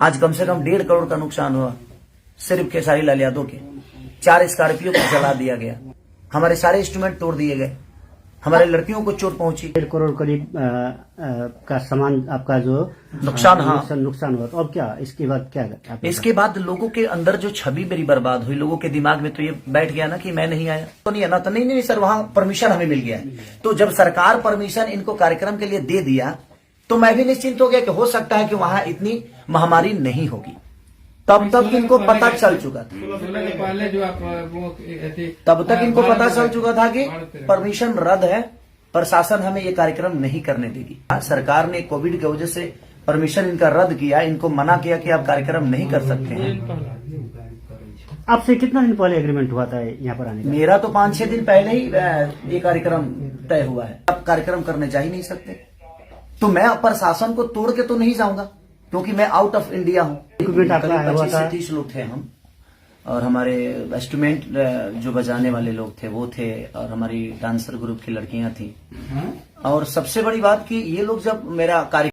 आज कम से कम 1.5 करोड़ का नुकसान हुआ सिर्फ खेसारी लाल यादव के। 4 स्कॉर्पियो को जला दिया गया, हमारे सारे इंस्ट्रूमेंट तोड़ दिए गए, हमारे लड़कियों को चोट पहुंची। 1.5 करोड़ करीब का सामान आपका जो नुकसान, हाँ नुकसान हुआ। तो अब क्या इसके बाद क्या? इसके बाद लोगों के अंदर जो छवि मेरी बर्बाद हुई, लोगों के दिमाग में तो ये बैठ गया ना कि मैं नहीं आया तो नहीं आना, तो नहीं सर वहां परमिशन हमें मिल गया। तो जब सरकार परमिशन इनको कार्यक्रम के लिए दे दिया तो मैं भी निश्चिंत हो गया कि हो सकता है कि वहां इतनी महामारी नहीं होगी। तब तक इनको पता चल चुका था, पहले जो आप तब तक इनको पता चल चुका था कि परमिशन रद्द है, प्रशासन हमें ये कार्यक्रम नहीं करने देगी। सरकार ने कोविड की वजह से परमिशन इनका रद्द किया, इनको मना किया कि आप कार्यक्रम नहीं कर सकते हैं। आपसे कितना दिन पहले एग्रीमेंट हुआ था यहाँ पर आने का? मेरा तो 5-6 दिन पहले ही ये कार्यक्रम तय हुआ है। आप कार्यक्रम करने जा ही नहीं सकते, तो मैं प्रशासन को तोड़ के तो नहीं जाऊंगा क्योंकि मैं आउट ऑफ इंडिया हूँ। 25 से 30 लोग थे हम, और हमारे इंस्ट्रूमेंट जो बजाने वाले लोग थे वो थे, और हमारी डांसर ग्रुप की लड़कियां थी। और सबसे बड़ी बात कि ये लोग जब मेरा कार्य